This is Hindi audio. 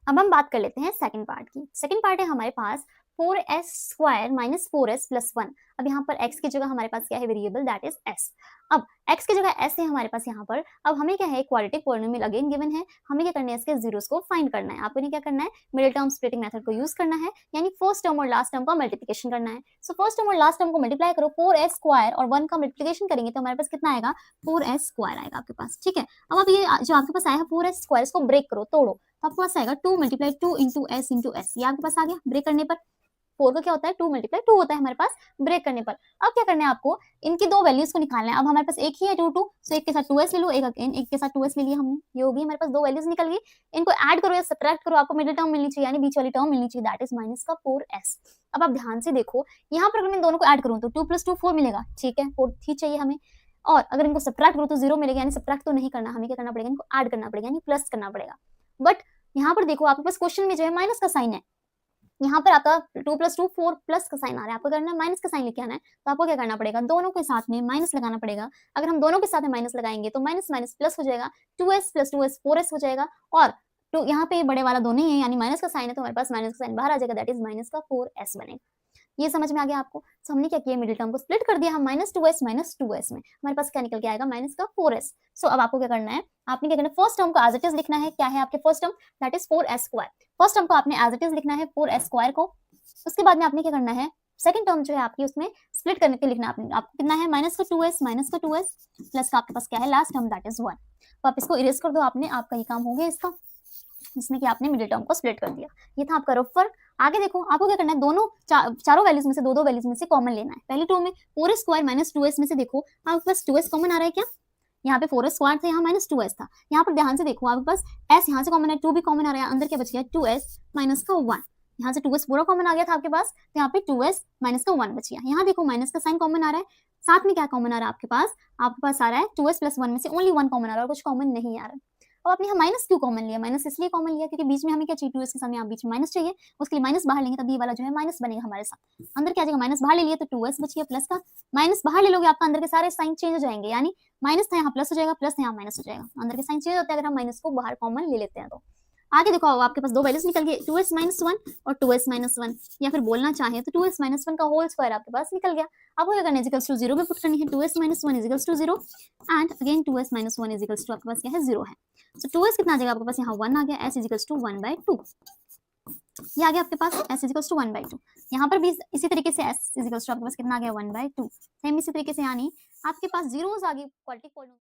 अब हम बात कर लेते हैं सेकंड पार्ट की। सेकंड पार्ट है हमारे पास 4s² माइनस 4s प्लस 1। अब यहाँ पर x की जगह हमारे पास क्या है वेरिएबल, दैट इज s। अब x की जगह s है हमारे पास यहाँ पर। अब हमें क्या है, क्वाड्रेटिक पॉलिनोमियल अगेन गिवन है, हमें क्या करना है, इसके जीरोस को फाइंड करना है। आपको क्या करना है, मिडिल टर्म स्प्लिटिंग मेथड को यूज करना है, यानी फर्स्ट टर्म और लास्ट टर्म का मल्टीप्लिकेशन करना है। सो फर्स्ट टर्म और लास्ट टर्म को मल्टीप्लाई करो, 4s² और 1 का मल्टीप्लिकेशन करेंगे तो हमारे पास कितना आएगा, 4s² आएगा आपके पास। ठीक है, अब आप ये जो आपके पास आया है 4s² इसको ब्रेक करो, तोड़ो, तो आपके पास आएगा 2 multiply 2 into S into S. ये आपके पास आ गया। ब्रेक करने पर 4 का क्या होता है, 2 मल्टीप्लाई 2 होता है हमारे पास ब्रेक करने पर। अब क्या करना है आपको, इनकी दो वैल्यूज को निकालना है। अब हमारे पास एक ही है 2 2, सो एक के साथ 2s ले लो, एक के साथ 2s ले लिया हमने, ये होगी हमारे पास दो वैल्यूज निकल गई। इनको ऐड करो या सब्ट्रैक्ट करो, आपको मिडिल टर्म मिलनी चाहिए, यानी बीच वाली टर्म मिलनी चाहिए, दैट इज माइनस का 4s। अब आप ध्यान से देखो, यहाँ पर अगर मैं दोनों को ऐड करूँ तो 2 + 2 4 मिलेगा, ठीक है, 4 ही चाहिए हमें। और अगर इनको सब्ट्रैक्ट करो तो 0 मिलेगा, यानी सब्ट्रैक्ट तो नहीं करना, हमें क्या करना पड़ेगा, इनको ऐड करना पड़ेगा, यानी प्लस करना पड़ेगा। बट यहाँ पर देखो आपके पास क्वेश्चन में जो है माइनस का साइन है, यहाँ पर आपका 2 + 2 4 प्लस का साइन आ रहा है, आपको करना है माइनस का साइन लेके आना है। तो आपको क्या करना पड़ेगा, दोनों के साथ में माइनस लगाना पड़ेगा। अगर हम दोनों के साथ में माइनस लगाएंगे तो माइनस माइनस प्लस हो जाएगा, 2s + 2s 4s हो जाएगा। और तो यहाँ पे बड़े वाला दोनों ही है, यानी माइनस का साइन है तो हमारे पास माइनस का साइन बाहर आ जाएगा, दैट इज माइनस का 4s बनेगा। ये समझ में आ गया आपको। तो हमने क्या किया, मिडिल टर्म को स्प्लिट कर दिया, हम -2s -2s में हमारे पास क्या निकल के आएगा, माइनस का 4s। सो अब आपको क्या करना है, आपने क्या करना है, फर्स्ट टर्म को एज इट इज लिखना है। क्या है आपके first term, that is 4s²। First term को आपने एज इट इज लिखना है 4s² को। उसके बाद में आपने क्या करना है, सेकंड टर्म जो है आपकी उसमें स्प्लिट करने के लिखना है आपने। आपको कितना है, -2s प्लस का आपके पास क्या है लास्ट टर्म, दैट इज 1। तो आप इसको इरेज कर दो, आपने आपका ये काम हो गया इसका, जिसमें कि आपने मिडिल टर्म को स्प्लिट कर दिया। ये था आपका रफ वर्क। आगे देखो, आपको क्या करना है, दोनों चारों वैल्यूज में से दो वैल्यूज में से कॉमन लेना है। पहली टर्म में 4s² -2s में से देखो आपके पास 2s कॉमन आ रहा है क्या, यहाँ पे 4s² था, यहाँ -2s था। यहाँ पर ध्यान से देखो आपके पास s यहाँ से कॉमन है, 2 भी कॉमन आ रहा है, अंदर क्या बच गया 2s माइनस का 1। यहाँ से 2s पूरा कॉमन आ गया था आपके पास, तो यहाँ पे 2s माइनस का 1 बच गया। यहाँ देखो माइनस का साइन कॉमन आ रहा है, साथ में क्या कॉमन आ रहा है आपके पास आ रहा है 2s + 1 में से ओनली 1 कॉमन आ रहा है और कुछ कॉमन नहीं आ रहा है। अब आपने यहाँ माइनस क्यों कॉमन लिया, माइनस इसलिए कॉमन लिया क्योंकि बीच में हमें क्या चाहिए, 2s के सामने यहाँ बीच में माइनस चाहिए, उसके लिए माइनस बाहर लेंगे तब ये वाला जो है माइनस बनेगा हमारे साथ। अंदर क्या आ जाएगा, माइनस बाहर ले लिया तो 2s बच गया प्लस का, माइनस बाहर ले लोगे आपका अंदर के सारे साइन चेंज हो जाएंगे, यानी माइनस था यहाँ प्लस हो जाएगा, प्लस था यहाँ माइनस हो जाएगा, अंदर के साइन चेंज होते हैं अगर हम माइनस को बाहर कॉमन ले लेते हैं तो। आगे देखो आपके पास दो वैल्यूज निकल गए, 2s - 1 और 2s - 1, या फिर बोलना चाहे तो 2s - 1 का होल स्क्वायर आपके पास निकल गया। आपको क्या करना है, इक्वल्स टू 0 पे पुट करनी है, 2s - 1 equals to 0 and again 2s - 1 equals to आपके पास क्या है 0 है। सो 2s कितना आ जाएगा आपके पास, यहाँ 1 आ गया, s इक्वल्स टू 1/2। ये आ गया आपके पास s इक्वल्स टू 1/2। यहाँ पर भी इसी तरीके से s इक्वल्स टू आपके पास कितना आ गया 1/2। सेम इसी तरीके से, यानी आपके पास जीरोस आ गई क्वाड्रेटिक पॉलिनोमियल